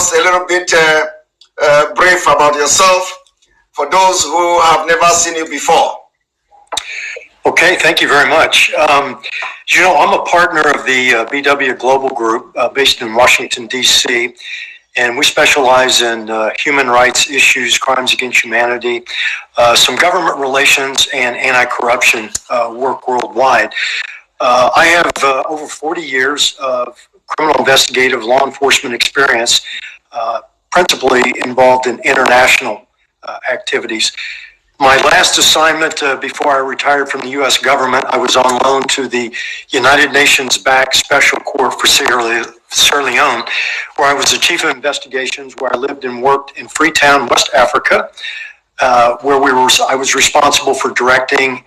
us a little bit brief about yourself for those who have never seen you before. Okay, thank you very much. You know, I'm a partner of the BW Global Group based in Washington, D.C., and we specialize in human rights issues, crimes against humanity, some government relations, and anti-corruption work worldwide. I have over 40 years of criminal investigative law enforcement experience, principally involved in international activities. My last assignment before I retired from the U.S. government, I was on loan to the United Nations-backed Special Court for Sierra Leone, where I was the chief of investigations, where I lived and worked in Freetown, West Africa, where I was responsible for directing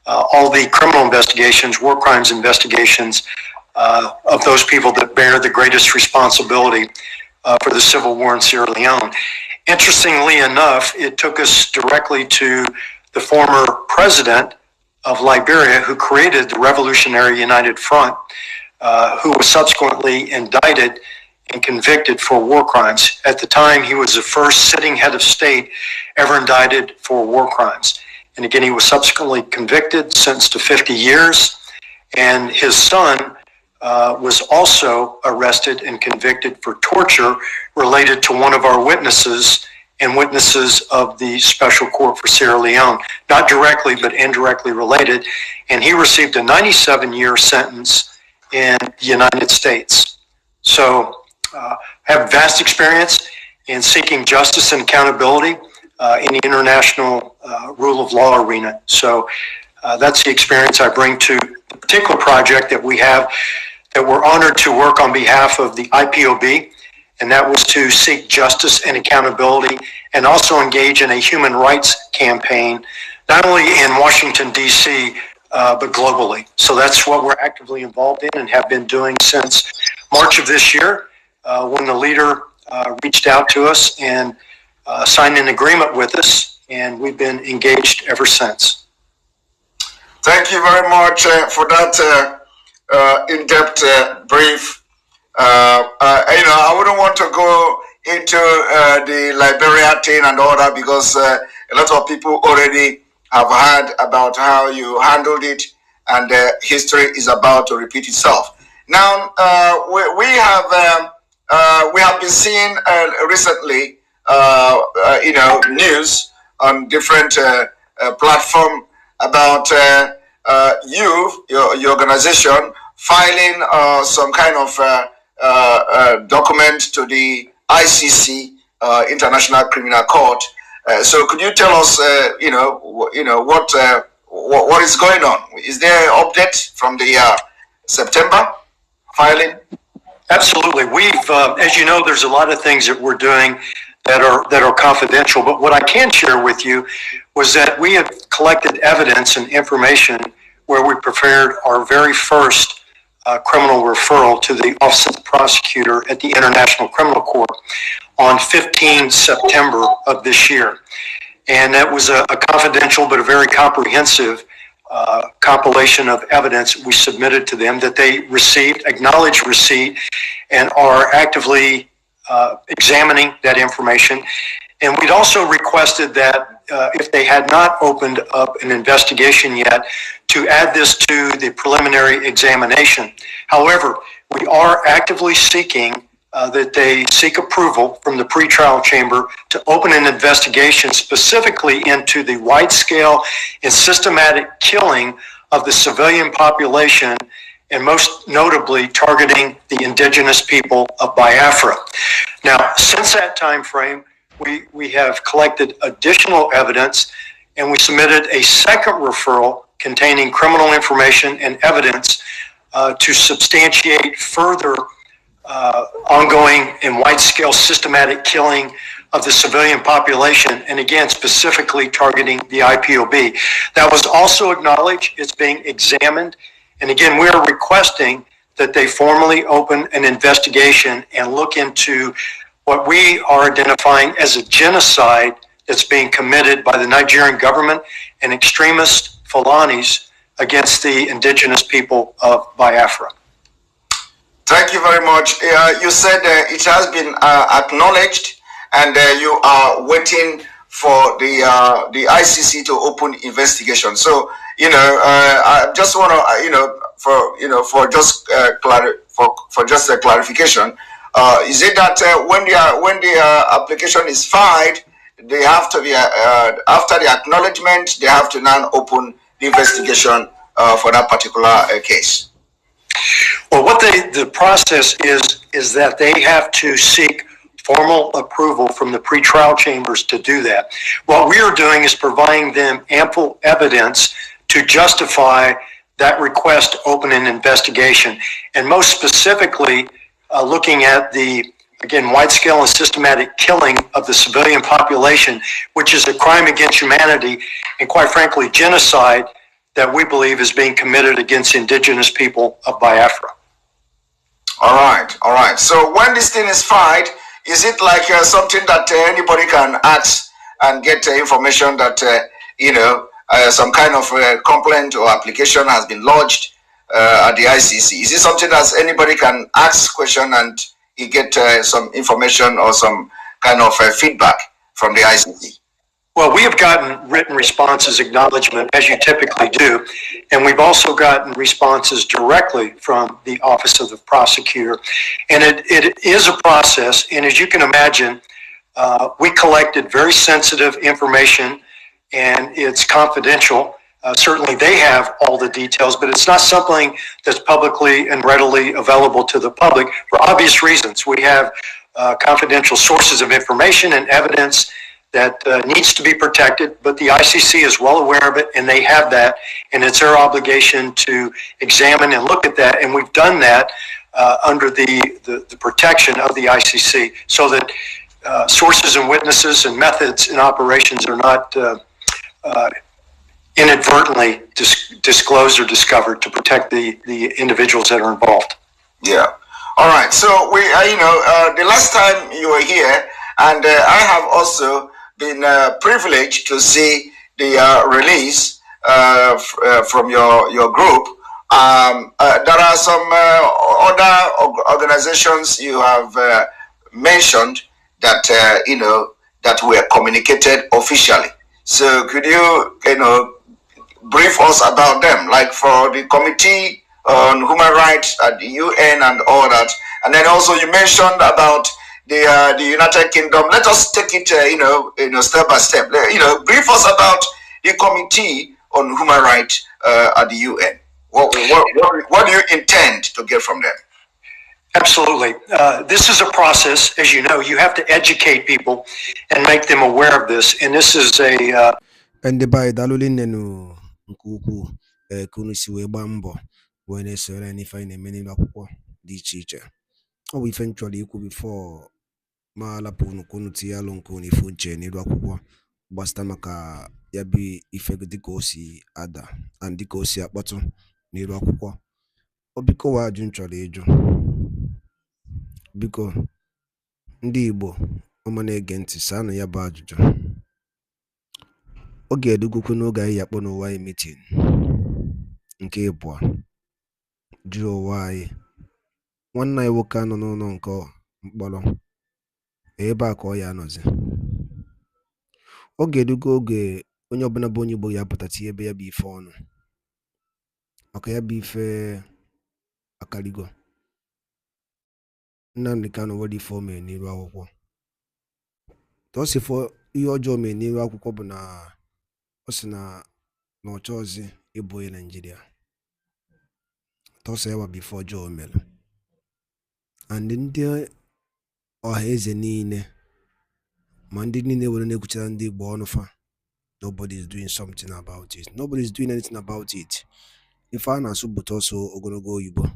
all the criminal investigations, war crimes investigations of those people that bear the greatest responsibility for the civil war in Sierra Leone. Interestingly enough, it took us directly to the former president of Liberia, who created the Revolutionary United Front, who was subsequently indicted and convicted for war crimes. At the time, he was the first sitting head of state ever indicted for war crimes. And again, he was subsequently convicted, sentenced to 50 years, and his son was also arrested and convicted for torture related to one of our witnesses and witnesses of the Special Court for Sierra Leone, not directly but indirectly related, and he received a 97-year sentence in the United States. So I have vast experience in seeking justice and accountability in the international rule of law arena. So that's the experience I bring to the particular project that we have, that we're honored to work on behalf of the IPOB, and that was to seek justice and accountability and also engage in a human rights campaign, not only in Washington, D.C., but globally. So that's what we're actively involved in and have been doing since March of this year, when the leader reached out to us and signed an agreement with us, and we've been engaged ever since. Thank you very much for that in-depth brief. I wouldn't want to go into the Liberia thing and all that, because a lot of people already have heard about how you handled it, and history is about to repeat itself. Now, we have been seeing recently, news on different platforms about your organization filing some kind of document to the ICC, International Criminal Court. So could you tell us, what is going on? Is there an update from the September filing? Absolutely. We've, as you know, there's a lot of things that we're doing that are confidential. But what I can share with you was that we have collected evidence and information where we prepared our very first criminal referral to the Office of the Prosecutor at the International Criminal Court on 15 September of this year. And that was a confidential but a very comprehensive compilation of evidence we submitted to them that they received, acknowledged receipt, and are actively examining that information. And we'd also requested that if they had not opened up an investigation yet, to add this to the preliminary examination. However, we are actively seeking that they seek approval from the pretrial chamber to open an investigation specifically into the wide-scale and systematic killing of the civilian population, and most notably targeting the indigenous people of Biafra. Now, since that time frame, we have collected additional evidence, and we submitted a second referral containing criminal information and evidence to substantiate further ongoing and wide-scale systematic killing of the civilian population, and again, specifically targeting the IPOB. That was also acknowledged. It's being examined. And again, we are requesting that they formally open an investigation and look into what we are identifying as a genocide that's being committed by the Nigerian government and extremist Fulanis against the indigenous people of Biafra. Thank you very much. You said it has been acknowledged, and you are waiting for the ICC to open investigation. So I just want to for just for just a clarification. Is it that when the application is filed, they have to be after the acknowledgement, they have to now open the investigation for that particular case? Well, what the process is that they have to seek formal approval from the pretrial chambers to do that. What we are doing is providing them ample evidence to justify that request to open an investigation, and most specifically, looking at the, again, wide-scale and systematic killing of the civilian population, which is a crime against humanity and, quite frankly, genocide that we believe is being committed against indigenous people of Biafra. All right. So when this thing is filed, is it like something that anybody can ask and get information that some kind of complaint or application has been lodged at the ICC? Is it something that anybody can ask question and you get some information or some kind of feedback from the ICC? Well, we have gotten written responses, acknowledgement, as you typically do, and we've also gotten responses directly from the Office of the Prosecutor. And it is a process, and as you can imagine, we collected very sensitive information, and it's confidential. Certainly they have all the details, but it's not something that's publicly and readily available to the public for obvious reasons. We have confidential sources of information and evidence that needs to be protected, but the ICC is well aware of it, and they have that, and it's their obligation to examine and look at that, and we've done that under the protection of the ICC, so that sources and witnesses and methods and operations are not inadvertently disclosed or discovered, to protect the individuals that are involved. Yeah. All right. So we, the last time you were here, and I have also been privileged to see the release from your group. There are some other organizations you have mentioned that that were communicated officially. So could you brief us about them, like for the Committee on Human Rights at the UN and all that, and then also you mentioned about the United Kingdom. Let us take it, step by step. Brief us about the Committee on Human Rights at the UN. What do you intend to get from them? Absolutely. This is a process, as you know. You have to educate people and make them aware of this. And this is a... And by Dalulin Nkuku, Kunisi Webambo, when they said anything in many the teacher. Oh, eventually, it could be for Mala Punu Kunutia Lonkuni Funche, Nidwakwa, Bastamaka, Yabi, Ifegdikosi, Ada, and Dikosi at bottom, Nidwakwa. Obiko wa junchali ejo. Biko ndị Igbo ọma na-ege ntị saanụ ya bụ ajụjụ. Oge edugokwu n'oge anyị yakpọ n'ụwa anyị meeting nke ịbụọ jụọ ụwa anyị. Nwanne anyị nwoke anọ n'ụlọ nke mkpọrọ ebe a ka ọ ya anọzi. Oge edugo oge onye ọbụla bụ onye Igbo ya pụtata ebe ya bụ ife ọnụ maka ya bụ ife akarigo. Nnamdi Kanu wadi ife o mere n'iru akwụkwọ. Tosifo ihe ọjọọ mere n'iru akwụkwọ bụ na ọ sị na ọ chọọzi ịbụ onye Nigeria. Tosa ya bụ ife ọjọọ o mere. And ndị ọha eze niile ma ndị niile were na-ekwuchara ndị Igbo ọnụ fa, nobody is doing something about it. Nobody is doing anything about it. Ife a na-asụ bụ ọsọ ogologo oyibo.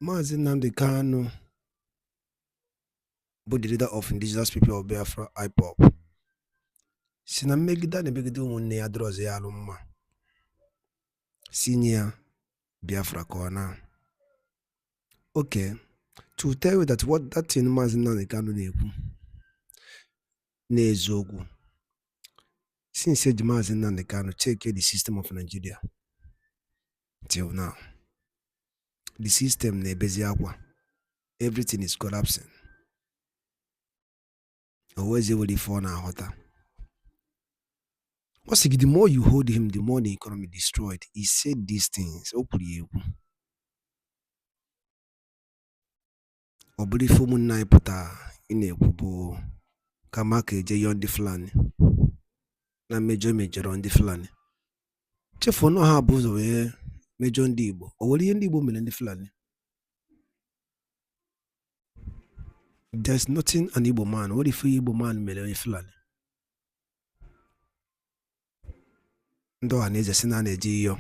Maazị Nnamdi Kanu bụ the leader of indigenous people of Biafra IPOB. Si na mmegide na-emegide ụmụnne ya dịrọzi ya alụ mma. Si ya Biafra ka ọ na. Okay, to tell you that what that thing Maazị Nnamdi Kanu na-ekwu n'eziokwu. Since Maazị Nnamdi Kanu check the system of Nigeria till now, The system na-ebezi akwa. Everything is collapsing. Always able to fall na hota. The more you hold him, the more the economy destroyed. He said these things. Obuli fomu na iputa inekubo kama keje yondi fulani na major on the fulani. Chefo no ha buzo we major ndi Igbo. Oweli ndi Igbo mele ndi fulani. There's nothing an Igbo man. What if Igbo man mele fulani? Ndo aneze sina neji yo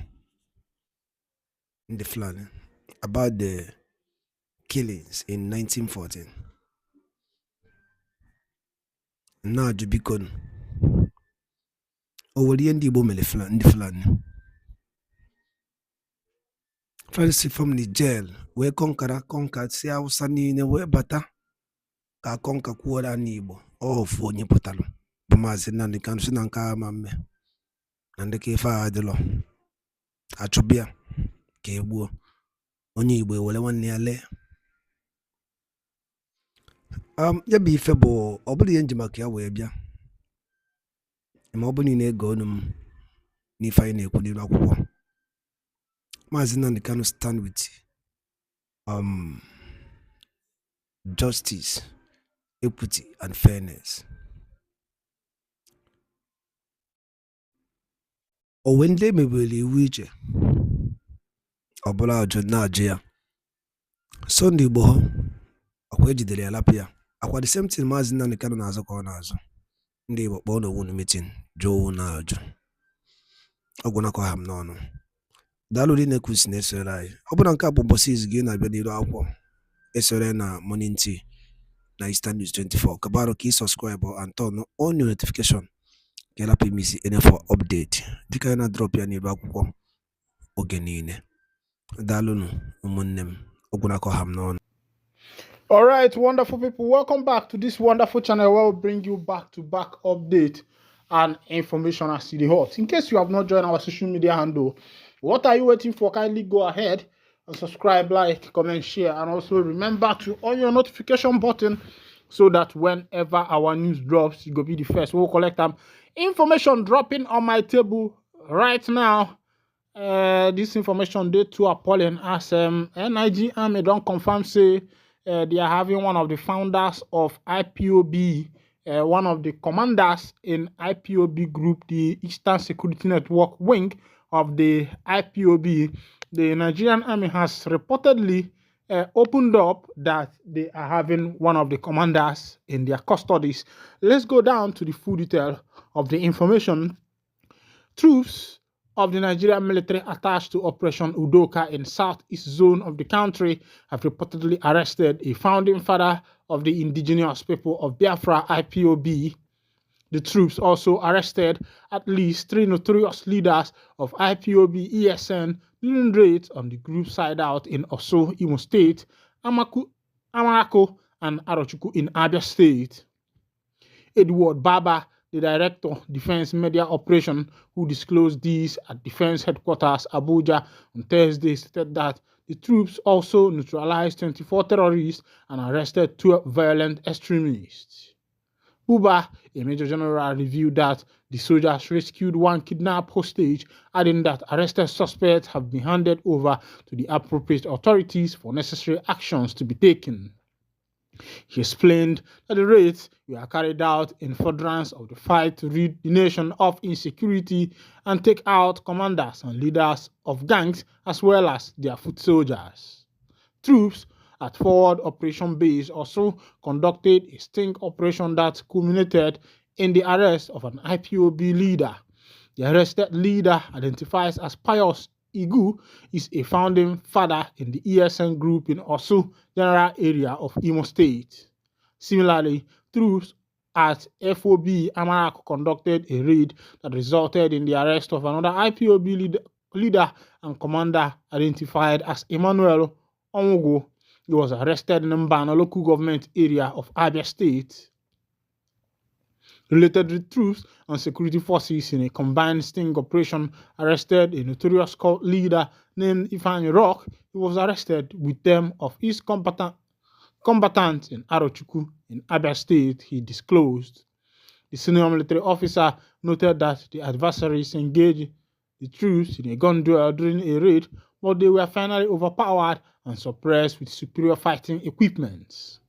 ndi fulani about the killings in 1914. Na jubikon. Oweli ndi Igbo mele fulani ndi fulani. First from the jail, we conquer, see how sunny in a way bata. Ka conquer kuola nibo. Oh, for nye potalo. Pumazi nandi kansu nanka mame. Nande kefa adelo. Achobia. Kebuo. Onye Igbo wale wani ale. Yabi febo. Obuli yenjima kia webia. Ima obuli nego num. Ni faine kudila kuwa. Mazina ni kanu stand with justice, equity, and fairness. Owende mebeli wije obola ojo na ajia. Sunday boho akwejidele alapia. Akwa the same thing mazina ni kanu nazo kwa nazo. Ndi Igbo bono wunu meeting jo na ojo. Oguna kwa ham nono. Dalu di nekus neserai. Obuna nka bombosi izgi na bia nilo akwo. Esere na morning tea na Eastern News 24. Kabaro ki subscribe and turn on your notification. Kela pimisi ene for update. Dika yana drop ya nilo akwo. Ogenine. Dalu nu umunnem. Oguna ko ham nono. All right, wonderful people. Welcome back to this wonderful channel where we'll bring you back-to-back update and information as to the hot. In case you have not joined our social media handle, what are you waiting for? Kindly go ahead and subscribe, like, comment, share, and also remember to on your notification button so that whenever our news drops, you go be the first. We'll collect information dropping on my table right now. This information they too appalling as Nigerian army don't confirm say they are having one of the founders of IPOB, one of the commanders in IPOB group, the Eastern Security Network wing of the IPOB. The Nigerian army has reportedly opened up that they are having one of the commanders in their custodies. Let's go down to the full detail of the information. Troops of the Nigerian military attached to Operation Udoka in southeast zone of the country have reportedly arrested a founding father of the indigenous people of Biafra, IPOB. The troops also arrested at least 3 notorious leaders of IPOB ESN during raids on the group's hideout in Oso, Imo State, Amarako, and Arochukwu in Abia State. Edward Baba, the director of Defense Media Operation, who disclosed these at Defense Headquarters Abuja on Thursday, stated that the troops also neutralized 24 terrorists and arrested 12 violent extremists. Uba, a major general, revealed that the soldiers rescued one kidnapped hostage, adding that arrested suspects have been handed over to the appropriate authorities for necessary actions to be taken. He explained that the raids were carried out in furtherance of the fight to rid the nation of insecurity and take out commanders and leaders of gangs as well as their foot soldiers. Troops at Forward Operation Base also conducted a sting operation that culminated in the arrest of an IPOB leader. The arrested leader, identified as Pius Igu, is a founding father in the ESN group in Osu general area of Imo State. Similarly, troops at FOB Amarako conducted a raid that resulted in the arrest of another IPOB leader and commander identified as Emmanuel Onwogo. He was arrested in Mbano local government area of Abia State. Related troops and security forces in a combined sting operation arrested a notorious cult leader named Ifeanyi Rock. He was arrested with them of his combatants in Arochukwu in Abia State, he disclosed. The senior military officer noted that the adversaries engaged the troops in a gun duel during a raid, but they were finally overpowered and suppressed with superior fighting equipment.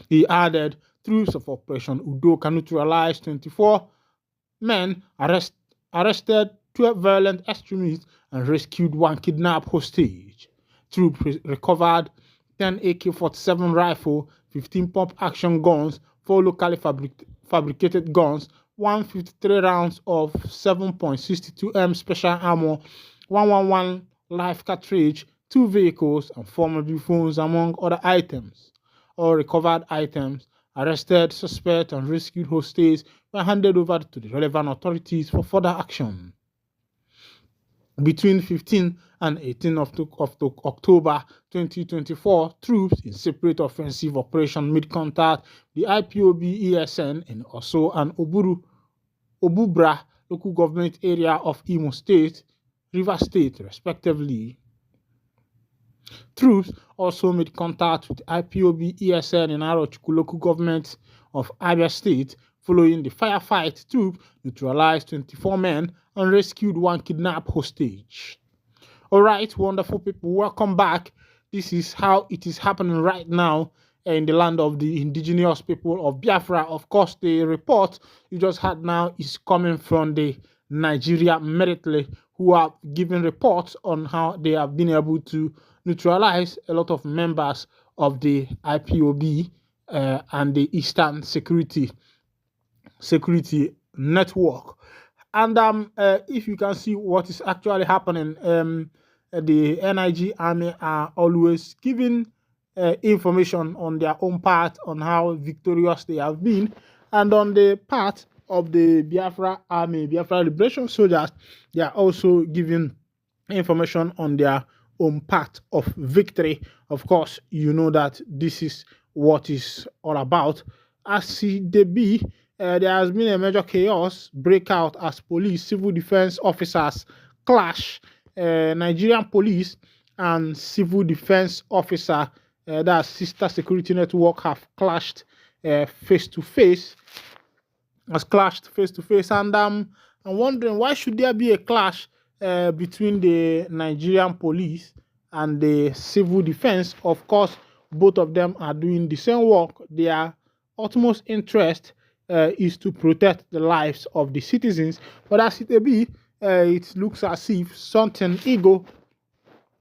He added, troops of Operation Udoka neutralized 24 men, arrested 12 violent extremists, and rescued one kidnapped hostage. Troops recovered 10 AK-47 rifle, 15 pump-action guns, 4 locally fabricated guns, 153 rounds of 7.62M special armor, 111 live cartridge, 2 vehicles, and 4 mobile phones, among other items. All recovered items, arrested suspects, and rescued hostages were handed over to the relevant authorities for further action. Between 15 and 18 of October 2024, troops in separate offensive operation made contact the IPOB ESN in Oso and Obubra local government area of Imo State, River State, respectively. Troops also made contact with IPOB ESN in Arochukwu local government of Abia State. Following the firefight, troops neutralized 24 men and rescued one kidnapped hostage. All right, wonderful people, welcome back. This is how it is happening right now in the land of the indigenous people of Biafra. Of course, the report you just had now is coming from the Nigerian military, who are giving reports on how they have been able to neutralize a lot of members of the IPOB and the Eastern Security Network. And if you can see what is actually happening, the NIG army are always giving information on their own part on how victorious they have been, and on the part of the Biafra army, Biafra Liberation Soldiers, they are also giving information on their own part of victory. Of course, you know that this is what is all about. As they be, there has been a major chaos breakout as police, civil defense officers clash. Nigerian police and civil defense officer, that sister security network, have clashed face to face. And I'm wondering, why should there be a clash between the Nigerian police and the civil defense? Of course, both of them are doing the same work. Their utmost interest is to protect the lives of the citizens, but as it may be, it looks as if something ego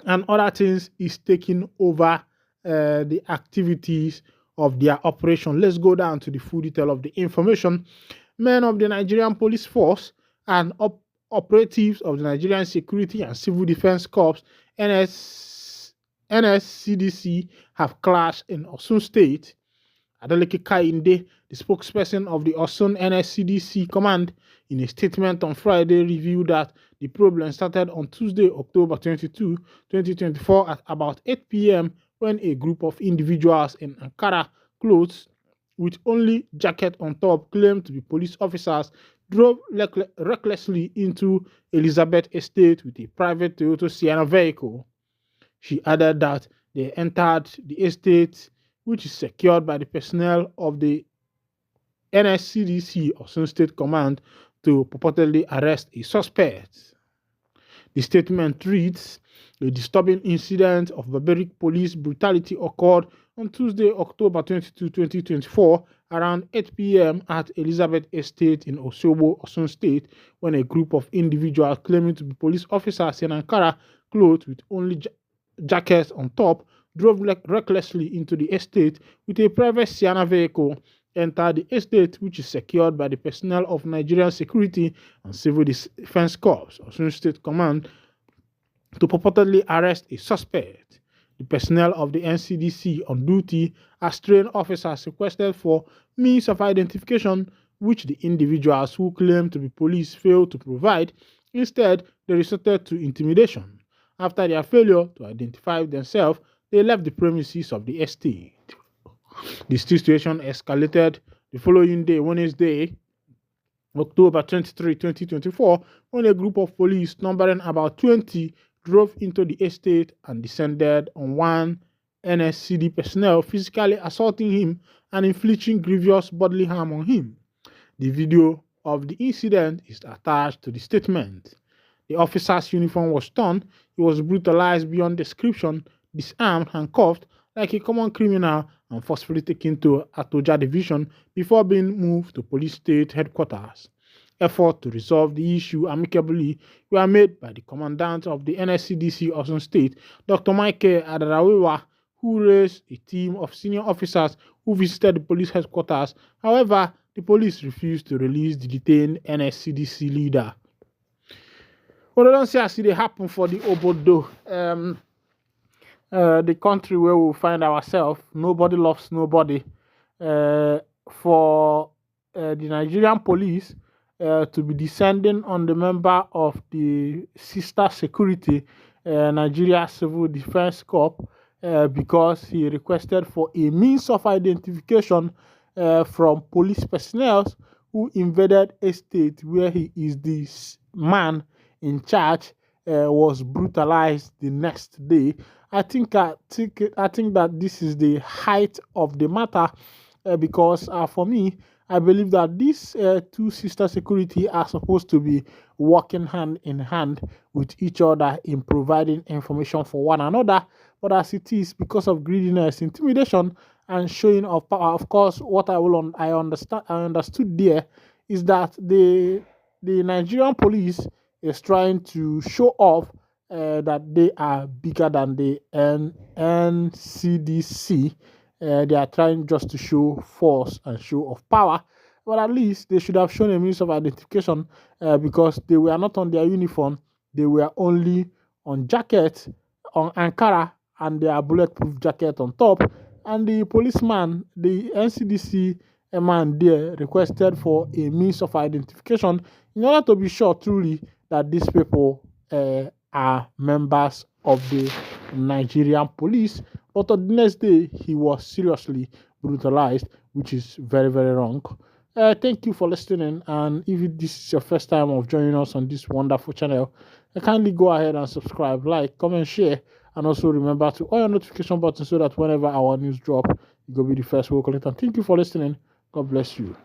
and other things is taking over the activities of their operation. Let's go down to the full detail of the information. Men of the Nigerian Police Force and operatives of the Nigerian Security and Civil Defense Corps, NSCDC, have clashed in Osun State. Adeleke Kainde, the spokesperson of the Osun NSCDC command, in a statement on Friday, revealed that the problem started on Tuesday, October 22, 2024 at about 8 p.m. when a group of individuals in Ankara clothes with only jacket on top, claimed to be police officers, drove recklessly into Elizabeth Estate with a private Toyota Sienna vehicle. She added that they entered the estate, which is secured by the personnel of the NSCDC Osun State Command, to purportedly arrest a suspect. The statement reads, "A disturbing incident of barbaric police brutality occurred on Tuesday, October 22, 2024, around 8 p.m. at Elizabeth Estate in Osogbo, Osun State, when a group of individuals claiming to be police officers in Ankara, clothed with only jackets on top, drove recklessly into the estate with a private Sienna vehicle, entered the estate, which is secured by the personnel of Nigerian Security and Civil Defense Corps, Osun State Command, to purportedly arrest a suspect. The personnel of the NCDC on duty as trained officers requested for means of identification, which the individuals who claim to be police failed to provide. Instead, they resorted to intimidation. After their failure to identify themselves, they left the premises of the estate. The situation escalated the following day, Wednesday, October 23, 2024, when a group of police numbering about 20 drove into the estate and descended on one NSCD personnel, physically assaulting him and inflicting grievous bodily harm on him. The video of the incident is attached to the statement. The officer's uniform was torn, he was brutalized beyond description, disarmed, handcuffed like a common criminal, and forcefully taken to Atoja Division before being moved to police state headquarters. Efforts to resolve the issue amicably were made by the commandant of the NSCDC Osun State, Dr. Michael Adarawiwa, who raised a team of senior officers who visited the police headquarters. However, the police refused to release the detained NSCDC leader. Well, I don't see as it happen for the Obodo, the country where we find ourselves. Nobody loves nobody. For the Nigerian police to be descending on the member of the sister security, Nigeria Civil Defense Corps, because he requested for a means of identification from police personnel who invaded a state where he is the man in charge, was brutalized the next day. I think that this is the height of the matter, because for me, I believe that these two sister security are supposed to be working hand in hand with each other in providing information for one another. But as it is, because of greediness, intimidation, and showing of power, of course, what I understood there is that the Nigerian police is trying to show off that they are bigger than the NCDC. They are trying just to show force and show of power. But at least they should have shown a means of identification, because they were not on their uniform. They were only on jacket, on Ankara, and their bulletproof jacket on top. And the policeman, the NCDC man there, requested for a means of identification in order to be sure truly that these people are members of the Nigerian police. But on the next day, he was seriously brutalized, which is very, very wrong. Thank you for listening. And if this is your first time of joining us on this wonderful channel, kindly go ahead and subscribe, like, comment, share, and also remember to on your notification button so that whenever our news drop, you will be the first to collect. And thank you for listening. God bless you.